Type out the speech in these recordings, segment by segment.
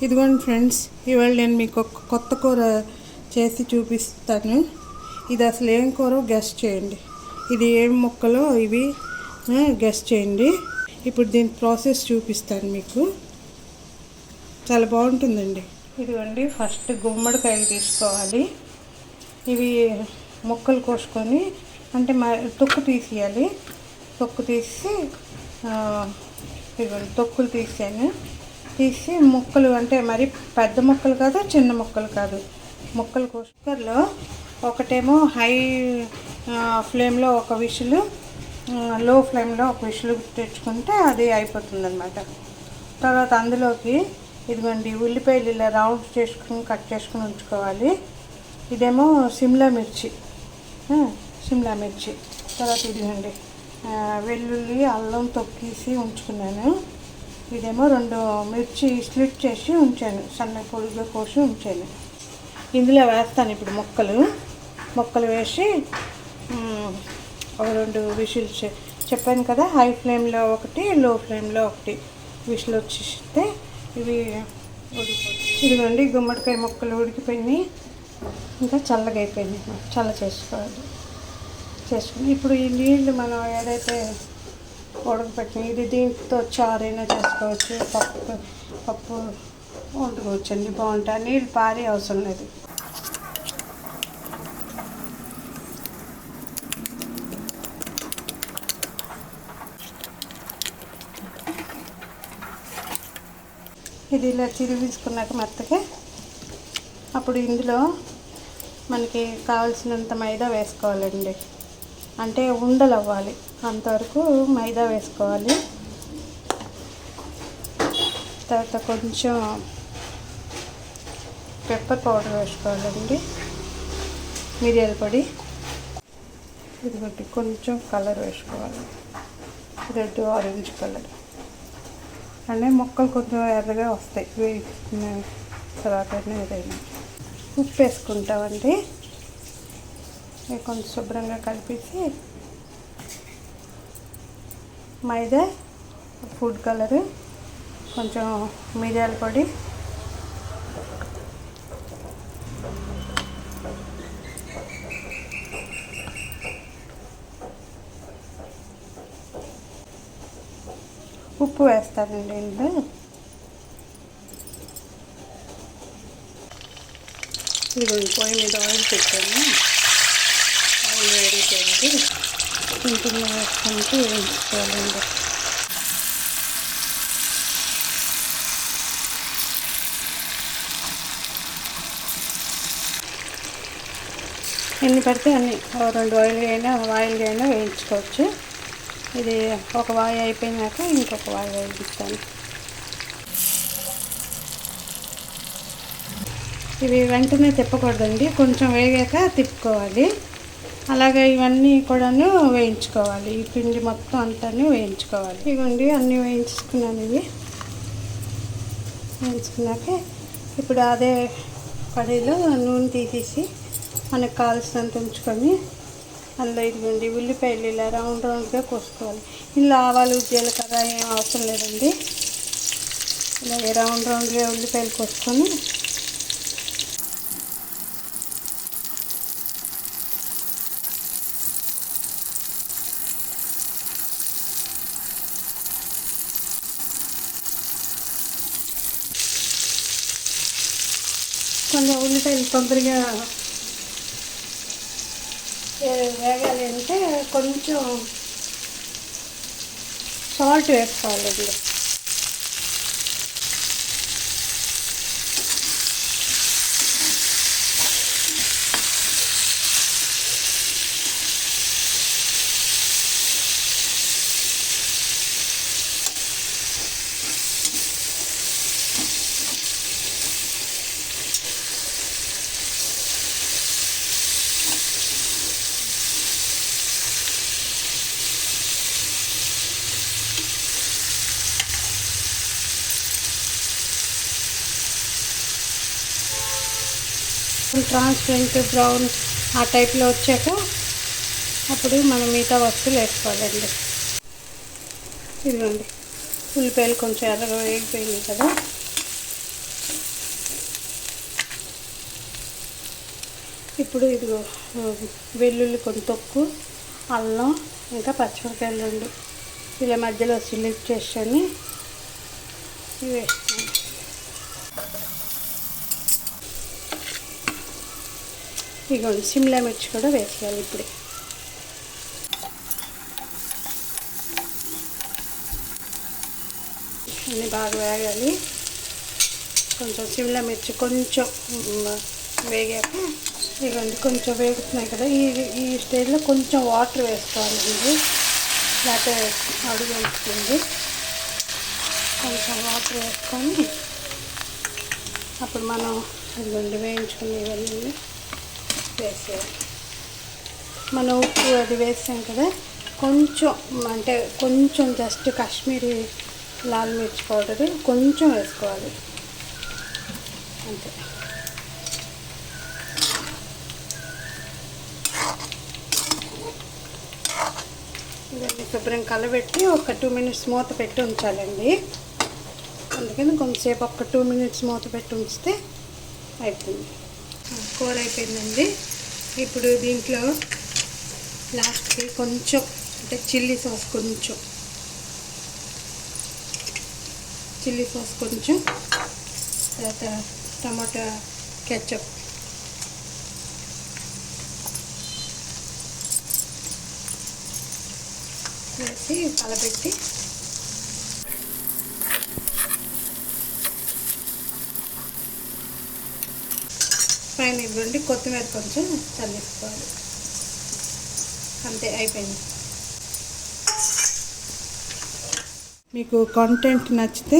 ఇదిగోండి ఫ్రెండ్స్, ఇవాళ నేను మీకు ఒక కొత్త కూర చేసి చూపిస్తాను. ఇది అసలు ఏం కూర గెస్ట్ చేయండి. ఇది ఏం ముక్కలో ఇవి గెస్ట్ చేయండి. ఇప్పుడు దీని ప్రాసెస్ చూపిస్తాను మీకు. చాలా బాగుంటుందండి. ఇదిగోండి, ఫస్ట్ గుమ్మడికాయలు తీసుకోవాలి. ఇవి ముక్కలు కోసుకొని అంటే తొక్కు తీసేయాలి. తొక్కు తీసి ఇదిగోండి తొక్కులు తీసి ముక్కలు అంటే మరి పెద్ద ముక్కలు కాదు, చిన్న ముక్కలు కాదు, ముక్కలు కుక్కర్లో ఒకటేమో హై ఫ్లేమ్లో ఒక విషులు, లో ఫ్లేమ్లో ఒక విషులు తెచ్చుకుంటే అది అయిపోతుంది అన్నమాట. తర్వాత అందులోకి ఇదిగోండి ఉల్లిపాయలు ఇలా రౌండ్ చేసుకుని కట్ చేసుకుని ఉంచుకోవాలి. ఇదేమో సిమ్లా మిర్చి. తర్వాత ఇదిగోండి వెల్లుల్లి అల్లం తొక్కేసి ఉంచుకున్నాను. ఇదేమో 2 మిర్చి స్లిట్ చేసి ఉంచాను, సన్న పొడిగా కోసి ఉంచాను. ఇందులో వేస్తాను ఇప్పుడు ముక్కలు వేసి ఒక 2 విషులు చెప్పాను కదా, హై ఫ్లేమ్లో ఒకటి, లో ఫ్లేమ్లో ఒకటి విషులు వచ్చేస్తే ఇవి ఉడికిపోతాయి. ఇదిగోండి గుమ్మడికాయ ముక్కలు ఉడికిపోయినాయి, ఇంకా చల్లగా అయిపోయినాయి. చేసుకుని ఇప్పుడు ఈ నీళ్ళు మనం ఏదైతే ఉడకపెట్టిన ఇది దీంతో చారైనా చేసుకోవచ్చు, పప్పు వండుకోవచ్చు అండి. బాగుంటాయి. నీళ్ళు పారే అవసరం లేదు. ఇది ఇలా చిరిగించుకున్నాక మెత్తగా అప్పుడు ఇందులో మనకి కావాల్సినంత మైదా వేసుకోవాలండి. అంటే ఉండలు అవ్వాలి అంతవరకు మైదా వేసుకోవాలి. తర్వాత కొంచెం పెప్పర్ పౌడర్ వేసుకోవాలండి, మిరియాల పొడి. ఇది కొంచెం కలర్ వేసుకోవాలి, రెడ్ ఆరెంజ్ కలర్. అంటే ముక్కలు కొంచెం ఎర్రగా వస్తాయి వేసిన తర్వాత. ఏదైనా ఉప్పు వేసుకుంటామండి. కొంచెం శుభ్రంగా కలిపేసి మైదా, ఫుడ్ కలరు, కొంచెం మిరియాల పొడి, ఉప్పు వేస్తానండి ఇందులో. ఇది పొయ్యి మీద ఆయిల్ పెట్టాను. ఆయిల్ వేడిపోయింది, కొంచెం వేసుకుంటూ వేయించుకోవాలండి. ఎన్ని పడితే అన్ని 2 ఆయిల్ అయినా వేయించుకోవచ్చు. ఇది ఒక వాయి అయిపోయినాక ఇంకొక వాయి వేయిస్తాను. ఇవి వెంటనే తిప్పకూడదండి, కొంచెం వేగాక తిప్పుకోవాలి. అలాగే ఇవన్నీ కూడాను వేయించుకోవాలి. ఈ పిండి మొత్తం అంతా వేయించుకోవాలి. ఇవ్వండి అన్నీ వేయించుకున్నాను. ఇవి వేయించుకున్నాక ఇప్పుడు అదే కడాయిలో నూనె తీసేసి మనకు కావాల్సినంత ఉంచుకొని అందులో ఇదిగోండి ఉల్లిపాయలు ఇలా రౌండ్గా కోసుకోవాలి. ఇందులో ఆవాలు జీలకర్ర ఏం అవసరం లేదండి. ఇలాగే రౌండ్గా ఉల్లిపాయలు కోసుకొని కొంచెం ఉల్లిపాయలు తొందరగా వేగాలి అంటే కొంచెం సాల్ట్ వేసుకోవాలండి. ట్రాన్స్పరెంట్ బ్రౌన్ ఆ టైప్లో వచ్చాక అప్పుడు మనం మిగతా వస్తువులు వేసుకోవాలండి. ఇదిగోండి ఉల్లిపాయలు కొంచెం ఎర్రగా వేగిపోయింది కదా, ఇప్పుడు ఇదిగో వెల్లుల్లి కొంచెం తొక్కు, అల్లం, ఇంకా పచ్చిమిరకాయలు 2 ఇలా మధ్యలో స్లిప్ చేసుకొని ఇవి వేస్తాను. ఇదిగోండి సిమ్లా మిర్చి కూడా వేసేయాలి ఇప్పుడే. అన్నీ బాగా వేగాలి. కొంచెం సిమ్లా మిర్చి కొంచెం వేగాక ఇదిగోండి కొంచెం వేగుతున్నాయి కదా, ఈ స్టేజ్లో కొంచెం వాటర్ వేసుకోవాలి. ఇది లేకపోతే అడుగు వస్తుంది. కొంచెం వాటర్ వేసుకొని అప్పుడు మనం ఇదిగోండి వేయించుకుని ఇవన్నీ వేసేయాలి. మనం ఉప్పు అది వేసాం కదా, కొంచెం అంటే కొంచెం జస్ట్ కాశ్మీరీ లాల్ మిర్చి పౌడర్ కొంచెం వేసుకోవాలి అంతే. ఇవన్నీ శుభ్రం కలబెట్టి ఒక 2 మినిట్స్ మూత పెట్టి ఉంచాలండి. అందుకని కొంతసేపు ఒక 2 మినిట్స్ మూత పెట్టి ఉంచితే అయిపోయింది. కూర అయిపోయిందండి. ఇప్పుడు దీంట్లో లాస్ట్కి కొంచెం అంటే చిల్లీ సాస్ కొంచెం తర్వాత టమాటా కెచప్ వేసి కలపెట్టి పైన ఇవ్వండి కొత్తిమీర కొంచెం చల్లించుకోవాలి. అంతే అయిపోయింది. మీకు కంటెంట్ నచ్చితే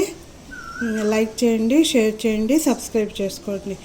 లైక్ చేయండి, షేర్ చేయండి, సబ్స్క్రైబ్ చేసుకోండి.